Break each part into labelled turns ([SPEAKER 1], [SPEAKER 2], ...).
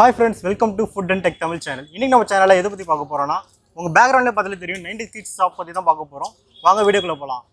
[SPEAKER 1] Hi friends, welcome to Food and Tech Tamil channel. இன்னைக்கு நம்ம சேனல்ல எதை பத்தி பார்க்க போறோம்னா உங்க பேக்ரவுண்ட்ல பார்த்தாலே தெரியும் 90's kids shop பத்தி தான் பார்க்க போறோம். வாங்க வீடியோக்குள்ள போலாம்.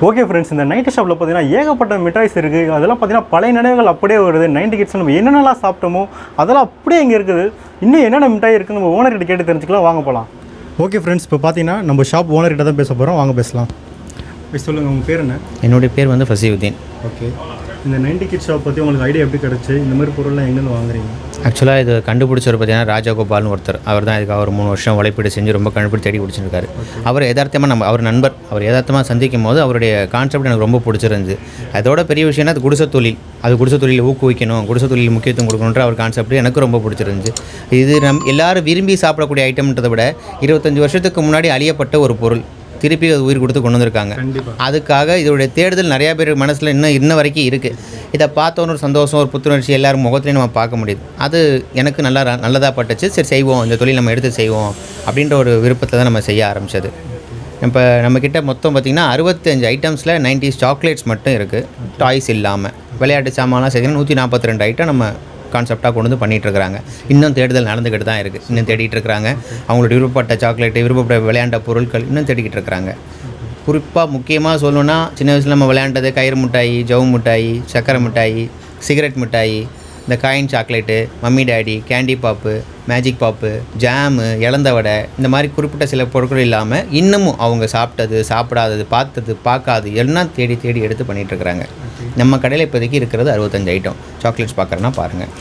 [SPEAKER 1] ஓகே ஃப்ரெண்ட்ஸ், இந்த 90 ஷாப்பில் பார்த்தீங்கன்னா ஏகப்பட்ட மிட்டாய்ஸ் இருக்குது. அதெல்லாம் பார்த்தீங்கன்னா பழைய நினைவுகள் அப்படியே வருது. 90 கிட்ஸ் நம்ம என்னென்னலாம் சாப்பிட்டோமோ அதெல்லாம் அப்படியே இங்கே இருக்குது. இன்னும் என்னென்ன மிட்டாய் இருக்குன்னு நம்ம ஓனர்கிட்ட கேட்டு தெரிஞ்சுக்கலாம். வாங்க போகலாம். ஓகே ஃப்ரெண்ட்ஸ், இப்போ பார்த்தீங்கன்னா நம்ம ஷாப் ஓனர்கிட்ட தான் பேச போகிறோம். வாங்க பேசலாம். சொல்லுங்கள், உங்கள் பேர் என்ன?
[SPEAKER 2] என்னுடைய பேர் வந்து ஃபசீவுதீன்.
[SPEAKER 1] ஓகே, இந்த 90 கிட்ஸ் ஷாப் பற்றி உங்களுக்கு ஐடியா எப்படி கிடச்சி? இந்த மாதிரி பொருள்லாம் எங்கேருந்து வாங்குறீங்க?
[SPEAKER 2] ஆக்சுவலாக இது கண்டுபிடிச்சவர் பார்த்தீங்கன்னா ராஜகோபால்னு ஒருத்தர். அவர் தான் இதுக்கு அவர் 3 வருஷம் உழைப்பீடு செஞ்சு ரொம்ப கண்டுபிடி தேடி பிடிச்சிருக்காரு. அவர் யதார்த்தமாக அவர் நண்பர், அவர் யதார்த்தமாக சந்திக்கும் போது அவருடைய கான்செப்ட் எனக்கு ரொம்ப பிடிச்சிருந்துச்சு. அதோட பெரிய விஷயம்னா அது குடிசை தொழில், குடிசை தொழில் ஊக்குவிக்கணும், குடிசை தொழில் முக்கியத்துவம் கொடுக்கணுன்ற அவர் கான்செப்ட் எனக்கு ரொம்ப பிடிச்சிருந்துச்சு. இது எல்லாரும் விரும்பி சாப்பிடக்கூடிய ஐட்டம்ன்றதை விட 25 வருஷத்துக்கு முன்னாடி அழியப்பட்ட ஒரு பொருள் திருப்பி அது உயிர் கொடுத்து கொண்டு வந்திருக்காங்க. அதுக்காக இதோடைய தேடுதல் நிறையா பேர் மனசில் இன்ன வரைக்கும் இருக்குது. இதை பார்த்தோன்னு ஒரு சந்தோஷம், ஒரு புத்துணர்ச்சி எல்லாரும் முகத்துலையும் நம்ம பார்க்க முடியுது. அது எனக்கு நல்லதாக பட்டுச்சு. சரி செய்வோம், இந்த தொழில் நம்ம எடுத்து செய்வோம் அப்படின்ற ஒரு விருப்பத்தை தான் நம்ம செய்ய ஆரம்பித்தது. இப்போ நம்மக்கிட்ட மொத்தம் பார்த்திங்கன்னா 65 ஐட்டம்ஸில் 90's சாக்லேட்ஸ் மட்டும் இருக்குது, டாய்ஸ் இல்லாமல். விளையாட்டு சாமான்லாம் சேர்த்திங்கன்னா 142 ஐட்டம் நம்ம கான்செப்டாக கொண்டு வந்து பண்ணிகிட்ருக்குறாங்க. இன்னும் தேடுதல் நடந்துக்கிட்டு தான் இருக்குது. இன்னும் தேடிட்டு இருக்கிறாங்க. அவங்களோட விருப்பப்பட்ட சாக்லேட்டு, விருப்பப்பட்ட விளையாண்ட பொருட்கள் இன்னும் தேடிக்கிட்டு இருக்கிறாங்க. குறிப்பாக முக்கியமாக சொல்லணுன்னா, சின்ன வயசில் நம்ம விளையாண்டது கயிறு மிட்டாய், ஜவு மிட்டாய், சக்கரை மிட்டாய், சிகரெட் மிட்டாய், இந்த coin chocolate, mummy daddy, candy பாப்பு, மேஜிக் பாப்பு, ஜாமு, இலந்த வடை, இந்த மாதிரி குறிப்பிட்ட சில பொருட்கள் இல்லாமல் இன்னமும் அவங்க சாப்பிட்டது, சாப்பிடாதது, பார்த்தது, பார்க்காது எல்லாம் தேடி தேடி எடுத்து பண்ணிகிட்ருக்குறாங்க. நம்ம கடையில் இப்போதைக்கு இருக்கிறது 65 ஐட்டம். சாக்லேட்ஸ் பார்க்குறேன்னா பாருங்கள்.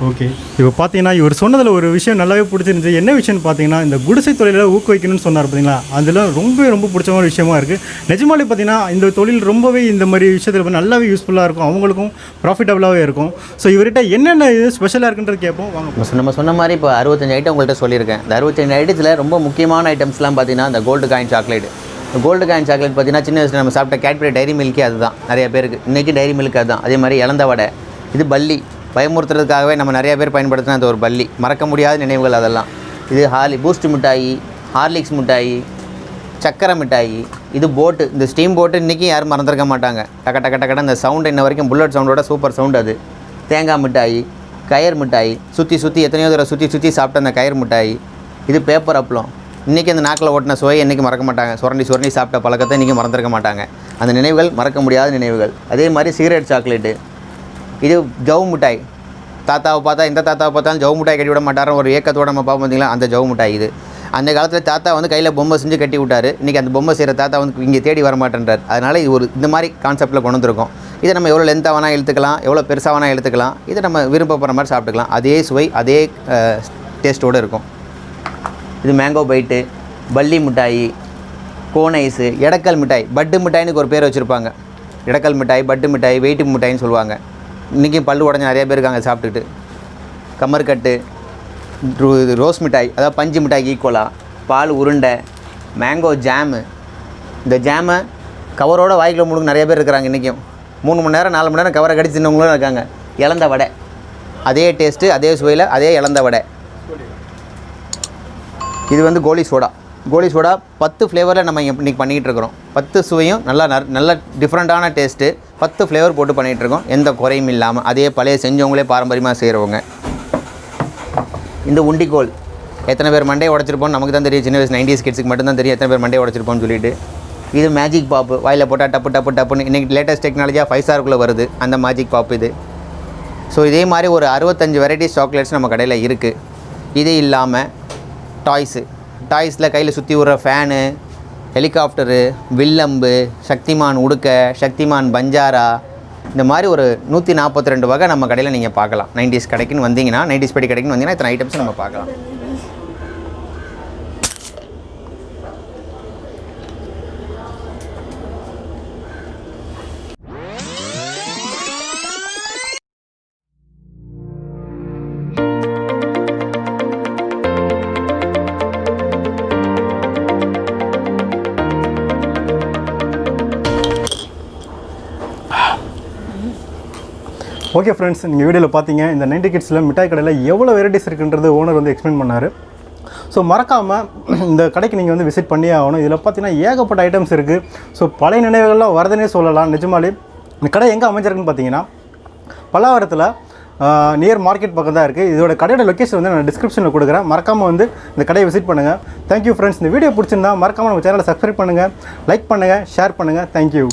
[SPEAKER 1] ஓகே, இப்போ பார்த்தீங்கன்னா இவர் சொன்னதில் ஒரு விஷயம் நல்லாவே பிடிச்சிருந்துச்சு. என்ன விஷயம்னு பார்த்தீங்கன்னா, இந்த குடிசை தொழிலை ஊக்குவிக்கணும்னு சொன்னார் பார்த்தீங்களா, அதில் ரொம்ப பிடிச்ச மாதிரி விஷயமா இருக்குது. நிஜமாலே பார்த்தீங்கன்னா இந்த தொழில் ரொம்பவே இந்த மாதிரி விஷயத்தில் நல்லாவே யூஸ்ஃபுல்லாக இருக்கும், அவங்களுக்கும் ப்ராஃபிட்டபுளாகவே இருக்கும். ஸோ இவர்கிட்ட என்னென்ன இது ஸ்பெஷலாக இருக்குன்றது கேட்போம். வாங்க.
[SPEAKER 2] நம்ம சொன்ன மாதிரி இப்போ 65 ஐட்டம் உங்கள்கிட்ட சொல்லியிருக்கேன். இந்த 65 ஐட்டத்தில் ரொம்ப முக்கியமான ஐட்டம்ஸ்லாம் பார்த்தீங்கன்னா இந்த gold coin chocolate. Gold coin chocolate பார்த்தீங்கன்னா சின்ன வயசில் நம்ம சாப்பிட்ட கேட்பரி டைரி மில்கே அதுதான் நிறைய பேருக்கு. இன்றைக்கி டைரி மில்க் அதுதான். அதே மாதிரி இலந்த வடை, இது பல்லி, பயமுறுத்துறதுக்காகவே நம்ம நிறைய பேர் பயன்படுத்தின அந்த ஒரு பல்லி, மறக்க முடியாத நினைவுகள் அதெல்லாம். இது பூஸ்ட் மிட்டாய், ஹார்லிக்ஸ் மிட்டாய், சக்கரை மிட்டாய், இது போட்டு, இந்த ஸ்டீம் போட்டு இன்றைக்கி யாரும் மறந்துருக்க மாட்டாங்க. டக்க டக்க டக்கட இந்த சவுண்டு இன்ன வரைக்கும் புல்லட் சவுண்டோட சூப்பர் சவுண்டு அது. தேங்காய் மிட்டாய், கயிறு மிட்டாய், சுற்றி எத்தனையோ தடவை சுற்றி சாப்பிட்ட அந்த கயிறு மிட்டாய், இது பேப்பர் அப்பளம், இன்றைக்கி அந்த நாக்கில் ஓட்டின சுவையை என்றைக்கு மறக்க மாட்டாங்க. சுரண்டி சாப்பிட்ட பழக்கத்தை இன்றைக்கி மறந்துருக்க மாட்டாங்க. அந்த நினைவுகள் மறக்க முடியாத நினைவுகள். அதே மாதிரி சிகரெட் சாக்லேட்டு, இது ஜவு மிட்டாய். தாத்தாவை பார்த்தா இந்த தாத்தாவை பார்த்தாலும் ஜவு மிட்டாய் கட்டி விட மாட்டாரோ ஒரு ஏக்கத்தோடு நம்ம பார்ப்போம் பார்த்தீங்களா, அந்த ஜவு மிட்டாய் இது. அந்த காலத்தில் தாத்தா வந்து கையில் பொம்மை செஞ்சு கட்டி விட்டார். இன்றைக்கி அந்த பொம்மை செய்கிற தாத்தா வந்து இங்கே தேடி வர மாட்டேன்றார். அதனால் இது ஒரு இந்த மாதிரி கான்செப்ட்டில் கொண்டு வந்திருக்கோம். இதை நம்ம எவ்வளோ லென்த்தாக வேணால் இழுத்துக்கலாம், எவ்வளோ பெருசாக வேணால் இழுத்துக்கலாம். இதை நம்ம விருப்பப்படுற மாதிரி சாப்பிட்டுக்கலாம். அதே சுவை அதே டேஸ்ட்டோடு இருக்கும். இது மேங்கோ பைட்டு, பல்லி மிட்டாய், கோன் ஐஸு, எடக்கல் மிட்டாய். பட்டு மிட்டாய்னு ஒரு பேர் வச்சுருப்பாங்க. எடக்கல் மிட்டாய், பட்டு மிட்டாய், வெயிட்டு மிட்டாய்னு சொல்லுவாங்க. இன்றைக்கி பல்லு உடஞ்ச நிறைய பேர் இருக்காங்க சாப்பிட்டுட்டு. கமர்கட்டு, ரோஸ் மிட்டாய், அதாவது பஞ்சு மிட்டாய்க்கு ஈக்குவலாக, பால் உருண்டை, மேங்கோ ஜாமு. இந்த ஜாமை கவரோட வாய்க்குள்ள முழுங்க நிறைய பேர் இருக்கிறாங்க. இன்றைக்கும் 3 மணி நேரம் 4 மணி நேரம் கவரை கடிச்சு தின்னவங்களும் இருக்காங்க. இலந்த வடை, அதே டேஸ்ட்டு அதே சுவையில் அதே இலந்த வடை. இது வந்து கோலி சோடா. கோலி சோடா 10 ஃப்ளேவரில் நம்ம இன்றைக்கி பண்ணிகிட்டு இருக்கிறோம். 10 சுவையும் நல்ல டிஃப்ரெண்ட்டான டேஸ்ட்டு. 10 ஃப்ளேவர் போட்டு பண்ணிகிட்ருக்கோம். எந்த குறையும் இல்லாமல் அதே பழைய செஞ்சவங்களே பாரம்பரியமாக செய்கிறவங்க. இந்த உண்டிக்கோல் எத்தனை பேர் மண்டையை உடச்சிருப்போம்னு நமக்கு தான் தெரியும். சின்ன வயசு 90's கிட்ஸுக்கு மட்டும்தான் தெரியும் எத்தனை பேர் மண்டையை உடச்சிருப்போம்னு சொல்லிட்டு. இது மேஜிக் பாப்பு. வாயில் போட்டால் டப்புன்னு இன்றைக்கி லேட்டஸ்ட் டெக்னாலஜியாக 5 ஸ்டாருக்குள்ளே வருது அந்த மேஜிக் பாப்பு இது. ஸோ இதே மாதிரி ஒரு 65 வெரைட்டிஸ் சாக்லேட்ஸ் நம்ம கடையில் இருக்குது. இது இல்லாமல் டாய்ஸில் கையில் சுற்றி விடுற ஃபேனு, ஹெலிகாப்டரு, வில்லம்பு, சக்திமான் உடுக்க, சக்திமான் பஞ்சாரா, இந்த மாதிரி ஒரு 142 வகை நம்ம கடையில் நீங்கள் பார்க்கலாம். 90's கடைக்குன்னு வந்தீங்கன்னா, 90's பெட்டி கடைக்குன்னு வந்தீங்கன்னா இத்தனை ஐட்டம்ஸ் நம்ம பார்க்கலாம்.
[SPEAKER 1] ஓகே ஃப்ரெண்ட்ஸ், நீங்கள் வீடியோவில் பார்த்தீங்க இந்த 90 கிட்ஸில் மிட்டாய் கடையில் எவ்வளோ வெரைட்டிஸ் இருக்குன்றது ஓனர் வந்து எக்ஸ்பிளைன் பண்ணார். ஸோ மறக்காமல் இந்த கடைக்கு நீங்கள் வந்து விசிட் பண்ணியே ஆகணும். இதில் பார்த்தீங்கன்னா ஏகப்பட்ட ஐட்டம்ஸ் இருக்குது. ஸோ பழைய நினைவுகள்லாம் வருதுன்னே சொல்லலாம். நிஜமாலே இந்த கடை எங்கே அமைஞ்சிருக்குன்னு பார்த்தீங்கன்னா பல்லாவரத்தில் நியர் மார்க்கெட் பக்கம் தான் இருக்குது. இதோட கடையோட லொக்கேஷன் வந்து நான் டிஸ்கிரிப்ஷனில் கொடுக்குறேன். மறக்காமல் வந்து இந்த கடையை விசிட் பண்ணுங்கள். Thank you friends. இந்த வீடியோ பிடிச்சிருந்தா மறக்காமல் நம்ம சேனலை சப்ஸ்கிரைப் பண்ணுங்கள், லைக் பண்ணுங்கள், ஷேர் பண்ணுங்கள். தேங்க்யூ.